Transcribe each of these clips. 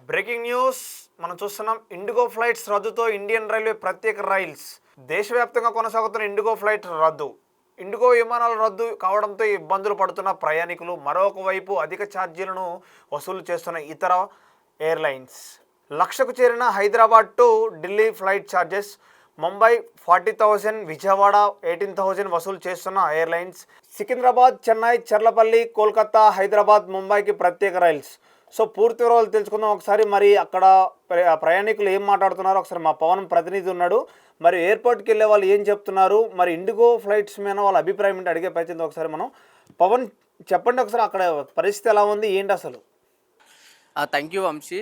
Breaking news మనం చూస్తున్నాం. IndiGo flights రద్దుతో Indian railway ప్రత్యేక రైల్స్ దేశవ్యాప్తంగా కొనసాగుతున్న ఇండిగో ఫ్లైట్ రద్దు. ఇండిగో విమానాల రద్దు కావడంతో ఇబ్బందులు పడుతున్న ప్రయాణికులు, మరొక వైపు అధిక ఛార్జీలను వసూలు చేస్తున్న ఇతర ఎయిర్లైన్స్. లక్షకు చేరిన Hyderabad to Delhi flight charges. Mumbai 40,000, Vijayawada 18,000 వసూలు చేస్తున్న ఎయిర్లైన్స్. సికింద్రాబాద్, చెన్నై, చర్లపల్లి, కోల్కతా, హైదరాబాద్, ముంబైకి ప్రత్యేక రైల్స్. సో పూర్తి వివరాలు తెలుసుకుందాం ఒకసారి. మరి అక్కడ ప్రయాణికులు ఏం మాట్లాడుతున్నారో ఒకసారి మా పవన్ ప్రతినిధి ఉన్నాడు. మరి ఎయిర్పోర్ట్కి వెళ్ళే వాళ్ళు ఏం చెప్తున్నారు, మరి ఇండిగో ఫ్లైట్స్ మీద వాళ్ళ అభిప్రాయం ఏంటి అడిగే ప్రయత్నం ఒకసారి మనం. పవన్ చెప్పండి ఒకసారి, అక్కడ పరిస్థితి ఎలా ఉంది ఏంటి అసలు? Thank you Vamsi.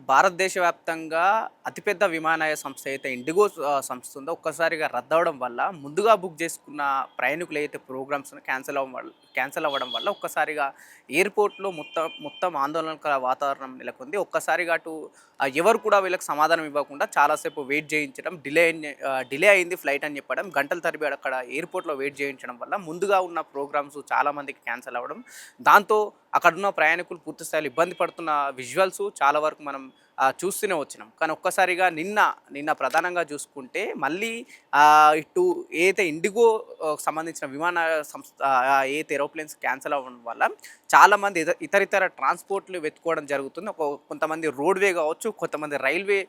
భారతదేశ వ్యాప్తంగా అతిపెద్ద విమానయాన సంస్థ అయితే ఇండిగో సంస్థ ఉందో ఒక్కసారిగా రద్దవడం వల్ల ముందుగా బుక్ చేసుకున్న ప్రయాణికులు అయితే ప్రోగ్రామ్స్ క్యాన్సిల్ అవ్వడం వల్ల ఒక్కసారిగా ఎయిర్పోర్ట్లో మొత్తం ఆందోళనకర వాతావరణం నెలకొంది. ఒక్కసారిగా అటు ఎవరు కూడా వీళ్ళకి సమాధానం ఇవ్వకుండా చాలాసేపు వెయిట్ చేయించడం, డిలే అయింది ఫ్లైట్ అని చెప్పడం, గంటల తరబడి అక్కడ ఎయిర్పోర్ట్లో వెయిట్ చేయించడం వల్ల ముందుగా ఉన్న ప్రోగ్రామ్స్ చాలామందికి క్యాన్సిల్ అవ్వడం, దాంతో అక్కడున్న ప్రయాణికులు పూర్తి స్థాయిలో ఇబ్బంది పడుతున్న విజువల్స్ చాలా వరకు మనం చూస్తూనే వచ్చినాం. కానీ ఒక్కసారిగా నిన్న ప్రధానంగా చూసుకుంటే మళ్ళీ ఇటు ఏదైతే ఇండిగో సంబంధించిన విమాన సంస్థ ఏదైతే ఏరోప్లేన్స్ క్యాన్సిల్ అవ్వడం వల్ల చాలామంది ఇతరితర ట్రాన్స్పోర్ట్లు వెతుక్కోవడం జరుగుతుంది. కొంతమంది రోడ్వే కావచ్చు, కొంతమంది రైల్వే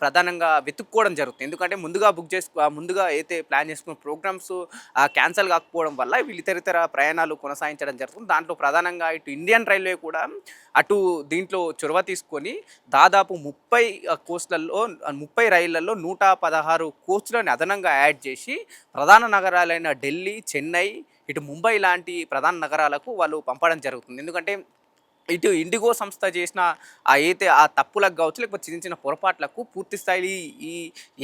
ప్రధానంగా వెతుక్కోవడం జరుగుతుంది. ఎందుకంటే ముందుగా అయితే ప్లాన్ చేసుకున్న ప్రోగ్రామ్స్ క్యాన్సిల్ కాకపోవడం వల్ల వీళ్ళు ఇతరితర ప్రయాణాలు కొనసాగించడం జరుగుతుంది. దాంట్లో ప్రధానంగా ఇటు ఇండియన్ రైల్వే కూడా దీంట్లో చొరవ తీసుకొని దాదాపు 30 రైళ్లలో 116 కోచ్లను అదనంగా యాడ్ చేసి ప్రధాన నగరాలైన ఢిల్లీ, చెన్నై, ఇటు ముంబై లాంటి ప్రధాన నగరాలకు వాళ్ళు పంపడం జరుగుతుంది. ఎందుకంటే ఇటు ఇండిగో సంస్థ చేసిన అయితే ఆ తప్పులకు కావచ్చు, లేకపోతే చిన్న చిన్న పొరపాట్లకు పూర్తి స్థాయి ఈ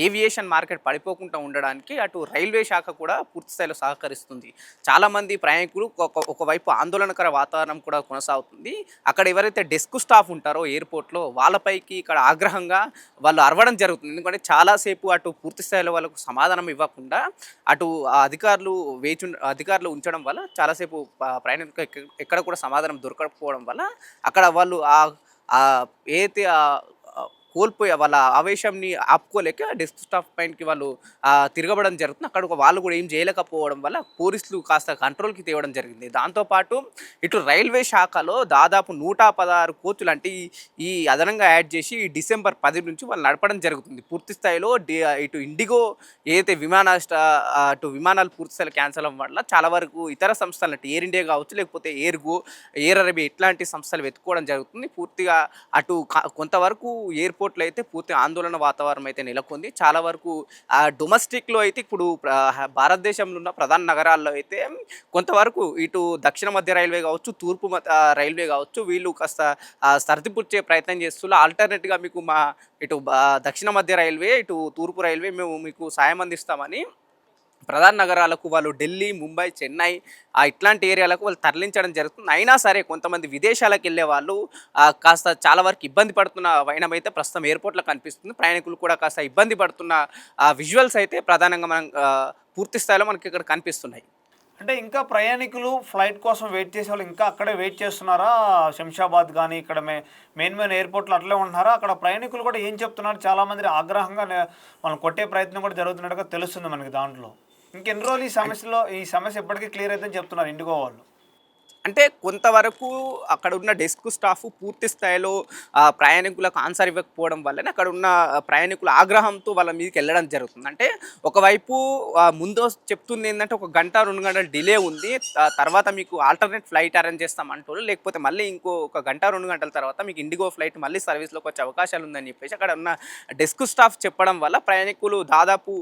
ఏవియేషన్ మార్కెట్ పడిపోకుండా ఉండడానికి అటు రైల్వే శాఖ కూడా పూర్తి స్థాయిలో సహకరిస్తుంది. చాలామంది ప్రయాణికులు ఒకవైపు ఆందోళనకర వాతావరణం కూడా కొనసాగుతుంది. అక్కడ ఎవరైతే డెస్క్ స్టాఫ్ ఉంటారో ఎయిర్పోర్ట్లో వాళ్ళపైకి ఇక్కడ ఆగ్రహంగా వాళ్ళు అరవడం జరుగుతుంది. ఎందుకంటే చాలాసేపు అటు పూర్తి స్థాయిలో వాళ్ళకు సమాధానం ఇవ్వకుండా అటు అధికారులు ఉంచడం వల్ల చాలాసేపు ప్రయాణికులకు ఎక్కడ కూడా సమాధానం దొరకకపోవడం వల్ల అక్కడ వాళ్ళు ఏదైతే కోల్పోయే వాళ్ళ ఆవేశంని ఆపుకోలేక డెస్క్ స్టాఫ్ పైనకి వాళ్ళు తిరగబడడం జరుగుతుంది. అక్కడ వాళ్ళు కూడా ఏం చేయలేకపోవడం వల్ల పోలీసులు కాస్త కంట్రోల్కి తేవడం జరిగింది. దాంతోపాటు ఇటు రైల్వే శాఖలో దాదాపు 116 కోచ్లు అంటే ఈ అదనంగా యాడ్ చేసి డిసెంబర్ 10 నుంచి వాళ్ళు నడపడం జరుగుతుంది. పూర్తి స్థాయిలో ఇటు ఇండిగో ఏదైతే విమానాలు పూర్తి స్థాయిలో క్యాన్సిల్ అవ్వడం వల్ల చాలా వరకు ఇతర సంస్థలు అంటే ఎయిర్ ఇండియా కావచ్చు, లేకపోతే ఎయిర్ అరేబియా ఇట్లాంటి సంస్థలు వెతుక్కోవడం జరుగుతుంది. పూర్తిగా అటు కొంతవరకు ఎయిర్పోర్ట్లో అయితే పూర్తి ఆందోళన వాతావరణం అయితే నెలకొంది. చాలా వరకు డొమెస్టిక్లో అయితే ఇప్పుడు భారతదేశంలో ఉన్న ప్రధాన నగరాల్లో అయితే కొంతవరకు ఇటు దక్షిణ మధ్య రైల్వే కావచ్చు, తూర్పు రైల్వే కావచ్చు, వీళ్ళు కాస్త సర్దిపుచ్చే ప్రయత్నం చేస్తున్నారు. ఆల్టర్నేట్గా మీకు ఇటు దక్షిణ మధ్య రైల్వే, ఇటు తూర్పు రైల్వే మేము మీకు సాయం అందిస్తామని ప్రధాన నగరాలకు వాళ్ళు ఢిల్లీ, ముంబై, చెన్నై ఇట్లాంటి ఏరియాలకు వాళ్ళు తరలించడం జరుగుతుంది. అయినా సరే కొంతమంది విదేశాలకు వెళ్ళే వాళ్ళు కాస్త చాలా వరకు ఇబ్బంది పడుతున్న వైనం అయితే ప్రస్తుతం ఎయిర్పోర్ట్లో కనిపిస్తుంది. ప్రయాణికులు కూడా కాస్త ఇబ్బంది పడుతున్న విజువల్స్ అయితే ప్రధానంగా మనం పూర్తి స్థాయిలో మనకి ఇక్కడ కనిపిస్తున్నాయి. అంటే ఇంకా ప్రయాణికులు ఫ్లైట్ కోసం వెయిట్ చేసే వాళ్ళు ఇంకా అక్కడే వెయిట్ చేస్తున్నారా? శంషాబాద్ కానీ ఇక్కడ మెయిన్ ఎయిర్పోర్ట్లో అట్లే ఉంటున్నారా? అక్కడ ప్రయాణికులు కూడా ఏం చెప్తున్నారు? చాలామంది ఆగ్రహంగా మనం కొట్టే ప్రయత్నం కూడా జరుగుతున్నట్టుగా తెలుస్తుంది మనకి. దాంట్లో ఇంకెన్ని రోజులు ఈ సమస్య ఎప్పటికీ క్లియర్ అవుతుందని చెప్తున్నారు ఇండిగో వాళ్ళు. అంటే కొంతవరకు అక్కడ ఉన్న డెస్క్ స్టాఫ్ పూర్తి స్థాయిలో ప్రయాణికులకు ఆన్సర్ ఇవ్వకపోవడం వల్లనే అక్కడ ఉన్న ప్రయాణికుల ఆగ్రహంతో వాళ్ళ మీదకి వెళ్ళడం జరుగుతుంది. అంటే ఒకవైపు ముందు చెప్తుంది ఏంటంటే 1 గంట 2 గంటల డిలే ఉంది, తర్వాత మీకు ఆల్టర్నేట్ ఫ్లైట్ అరేంజ్ చేస్తామంటారు, లేకపోతే మళ్ళీ ఇంకో 1 గంట 2 గంటల తర్వాత మీకు ఇండిగో ఫ్లైట్ మళ్ళీ సర్వీస్లోకి వచ్చే అవకాశాలు ఉందని చెప్పేసి అక్కడ ఉన్న డెస్క్ స్టాఫ్ చెప్పడం వల్ల ప్రయాణికులు దాదాపు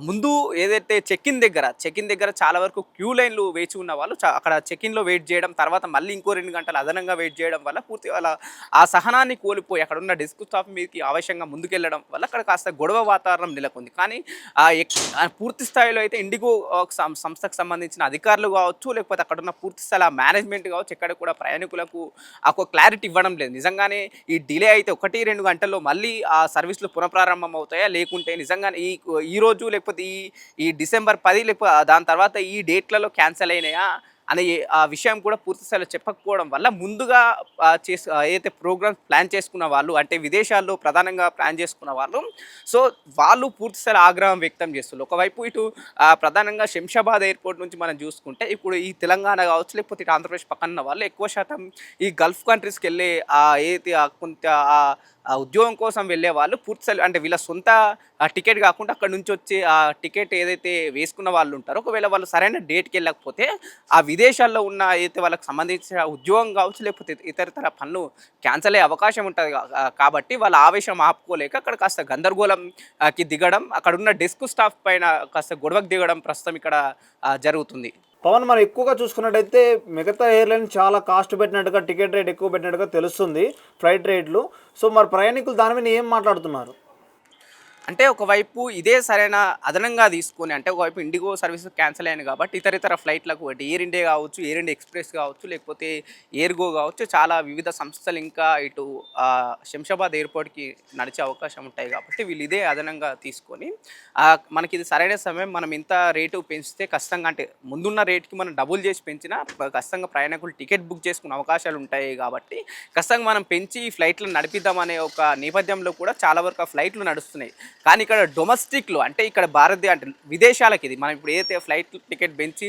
ముందు ఏదైతే చెక్ ఇన్ దగ్గర చాలా వరకు క్యూ లైన్లు వేచి ఉన్న వాళ్ళు అక్కడ చెక్ ఇన్లో వెయిట్ చేయడం, తర్వాత మళ్ళీ ఇంకో 2 గంటలు అదనంగా వెయిట్ చేయడం వల్ల పూర్తి వాళ్ళ ఆ సహనాన్ని కోల్పోయి అక్కడ ఉన్న డెస్క్ స్టాఫ్ మీదకి ఆవేశంగా ముందుకెళ్ళడం వల్ల అక్కడ కాస్త గొడవ వాతావరణం నెలకొంది. కానీ పూర్తి స్థాయిలో అయితే ఇండిగో సంస్థకు సంబంధించిన అధికారులు కావచ్చు, లేకపోతే అక్కడ ఉన్న పూర్తి స్థాయి మేనేజ్మెంట్ కావచ్చు, ఎక్కడ కూడా ప్రయాణికులకు ఒక క్లారిటీ ఇవ్వడం లేదు. నిజంగానే ఈ డిలే అయితే 1-2 గంటల్లో మళ్ళీ ఆ సర్వీసులు పునఃప్రారంభం అవుతాయా, లేకుంటే నిజంగానే ఈ రోజు లేకపోతే ఈ డిసెంబర్ 10 లేకపోతే దాని తర్వాత ఈ డేట్లలో క్యాన్సిల్ అయినాయా అనే ఆ విషయం కూడా పూర్తి స్థాయిలో చెప్పకపోవడం వల్ల ముందుగా ఏదైతే ప్రోగ్రామ్స్ ప్లాన్ చేసుకున్న వాళ్ళు అంటే విదేశాల్లో ప్రధానంగా ప్లాన్ చేసుకున్న వాళ్ళు సో వాళ్ళు పూర్తి స్థాయిలో ఆగ్రహం వ్యక్తం చేస్తున్నారు. ఒకవైపు ఇటు ప్రధానంగా శంషాబాద్ ఎయిర్పోర్ట్ నుంచి మనం చూసుకుంటే ఇప్పుడు ఈ తెలంగాణ కావచ్చు లేకపోతే ఇటు ఆంధ్రప్రదేశ్ పక్కన ఉన్న వాళ్ళు ఎక్కువ శాతం ఈ గల్ఫ్ కంట్రీస్కి వెళ్ళే ఏదైతే కొంత ఆ ఉద్యోగం కోసం వెళ్ళే వాళ్ళు పూర్తి స్థాయిలో అంటే వీళ్ళ సొంత టికెట్ కాకుండా అక్కడ నుంచి వచ్చే ఆ టికెట్ ఏదైతే వేసుకున్న వాళ్ళు ఉంటారో ఒకవేళ వాళ్ళు సరైన డేట్కి వెళ్ళకపోతే ఆ విదేశాల్లో ఉన్న ఏదైతే వాళ్ళకి సంబంధించిన ఉద్యోగం కావచ్చు లేకపోతే ఇతర పనులు క్యాన్సిల్ అయ్యే అవకాశం ఉంటుంది కాబట్టి వాళ్ళ ఆవేశం ఆపుకోలేక అక్కడ కాస్త గందరగోళంకి దిగడం అక్కడ ఉన్న డెస్క్ స్టాఫ్ పైన కాస్త గొడవకు దిగడం ప్రస్తుతం ఇక్కడ జరుగుతుంది. పవన్, మనం ఎక్కువగా చూసుకున్నట్టయితే మిగతా ఎయిర్లైన్ చాలా కాస్ట్ పెట్టినట్టుగా, టికెట్ రేట్ ఎక్కువ పెట్టినట్టుగా తెలుస్తుంది, ఫ్లైట్ రేట్లు. సో మరి ప్రయాణికులు దాని మీద ఏం మాట్లాడుతున్నారు? అంటే ఒకవైపు ఇదే సరైన అదనంగా తీసుకొని అంటే ఒకవైపు ఇండిగో సర్వీసెస్ క్యాన్సిల్ అయ్యాయి కాబట్టి ఇతర ఫ్లైట్లకు అంటే ఎయిర్ ఇండియా కావచ్చు, ఎయిర్ ఇండియా ఎక్స్ప్రెస్ కావచ్చు, లేకపోతే ఎయిర్గో కావచ్చు, చాలా వివిధ సంస్థలు ఇంకా ఇటు శంషాబాద్ ఎయిర్పోర్ట్కి నడిచే అవకాశం ఉంటాయి కాబట్టి వీళ్ళు ఇదే అదనంగా తీసుకొని మనకి ఇది సరైన సమయం, మనం ఇంత రేటు పెంచితే కష్టంగా అంటే ముందున్న రేట్కి మనం డబుల్ చేసి పెంచినా కష్టంగా ప్రయాణికులు టికెట్ బుక్ చేసుకునే అవకాశాలు ఉంటాయి కాబట్టి కష్టంగా మనం పెంచి ఈ ఫ్లైట్లు నడిపిద్దామనే ఒక నేపథ్యంలో కూడా చాలా వరకు ఆ ఫ్లైట్లు నడుస్తున్నాయి. కానీ ఇక్కడ డొమెస్టిక్లో అంటే ఇక్కడ అంటే విదేశాలకి ఇది మనం ఇప్పుడు ఏదైతే ఫ్లైట్ టికెట్ పెంచి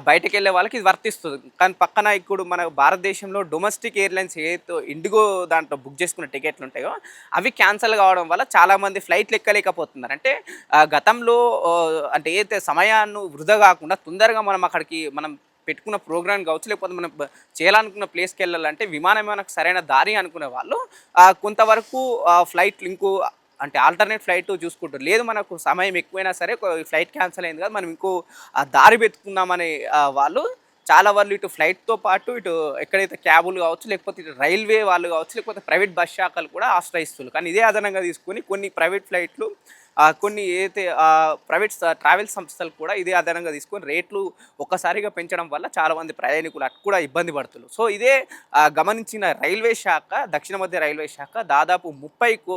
బయటకు వెళ్ళే వాళ్ళకి ఇది వర్తిస్తుంది. కానీ పక్కన ఇప్పుడు మన భారతదేశంలో డొమెస్టిక్ ఎయిర్లైన్స్ ఏదైతే ఇండిగో దాంట్లో బుక్ చేసుకున్న టికెట్లు ఉంటాయో అవి క్యాన్సిల్ కావడం వల్ల చాలామంది ఫ్లైట్లు ఎక్కలేకపోతున్నారు. అంటే గతంలో అంటే ఏదైతే సమయాన్ని వృధా కాకుండా తొందరగా మనం అక్కడికి మనం పెట్టుకున్న ప్రోగ్రామ్ కావచ్చు లేకపోతే మనం చేయాలనుకున్న ప్లేస్కి వెళ్ళాలంటే విమానం మనకు సరైన దారి అనుకునే వాళ్ళు కొంతవరకు ఫ్లైట్లు ఇంకో అంటే ఆల్టర్నేట్ ఫ్లైట్ చూసుకుంటారు. లేదు మనకు సమయం ఎక్కువైనా సరే ఫ్లైట్ క్యాన్సిల్ అయింది కదా మనం ఇంకో దారి పెట్టుకుందామనే వాళ్ళు చాలా వాళ్ళు ఇటు ఫ్లైట్తో పాటు ఇటు ఎక్కడైతే క్యాబులు కావచ్చు లేకపోతే ఇటు రైల్వే వాళ్ళు కావచ్చు లేకపోతే ప్రైవేట్ బస్ శాఖలు కూడా ఆశ్రయిస్తున్నారు. కానీ ఇదే అదనంగా తీసుకొని కొన్ని ప్రైవేట్ ఫ్లైట్లు కొన్ని ఏదైతే ప్రైవేట్ ట్రావెల్ సంస్థలు కూడా ఇదే అదనంగా తీసుకొని రేట్లు ఒక్కసారిగా పెంచడం వల్ల చాలామంది ప్రయాణికులు అటు కూడా ఇబ్బంది పడుతున్నారు. సో ఇదే గమనించిన రైల్వే శాఖ, దక్షిణ మధ్య రైల్వే శాఖ దాదాపు 30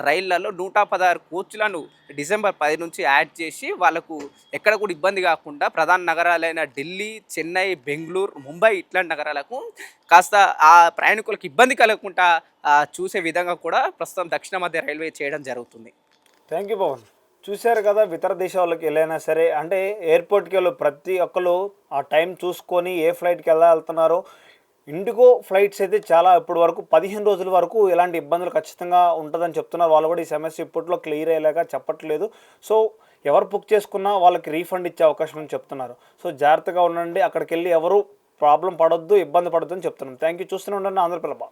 రైళ్లలో 116 కోచ్లను డిసెంబర్ 10 నుంచి యాడ్ చేసి వాళ్ళకు ఎక్కడ కూడా ఇబ్బంది కాకుండా ప్రధాన నగరాలైన ఢిల్లీ, చెన్నై, బెంగళూరు, ముంబై ఇట్లాంటి నగరాలకు కాస్త ఆ ప్రయాణికులకు ఇబ్బంది కలగకుండా చూసే విధంగా కూడా ప్రస్తుతం దక్షిణ మధ్య రైల్వే చేయడం జరుగుతుంది. Thank you Pawan. చూశారు కదా, ఇతర దేశాలకు వెళ్ళైనా సరే అంటే ఎయిర్పోర్ట్కి వెళ్ళి ప్రతి ఒక్కరు ఆ టైం చూసుకొని ఏ ఫ్లైట్కి వెళ్తున్నారో. ఇండిగో ఫ్లైట్స్ అయితే చాలా ఇప్పటి వరకు 15 రోజుల వరకు ఎలాంటి ఇబ్బందులు ఖచ్చితంగా ఉంటుందని చెప్తున్నారు. వాళ్ళు కూడా ఈ సమస్య ఇప్పట్లో క్లియర్ అయ్యేలాగా చెప్పట్లేదు. సో ఎవరు బుక్ చేసుకున్నా వాళ్ళకి రీఫండ్ ఇచ్చే అవకాశం అని చెప్తున్నారు. సో జాగ్రత్తగా ఉండండి, అక్కడికి వెళ్ళి ఎవరు ప్రాబ్లం పడొద్దు, ఇబ్బంది పడొద్దు అని చెప్తున్నాం. Thank you. చూస్తూనే ఉండండి ఆంధ్రప్రభ.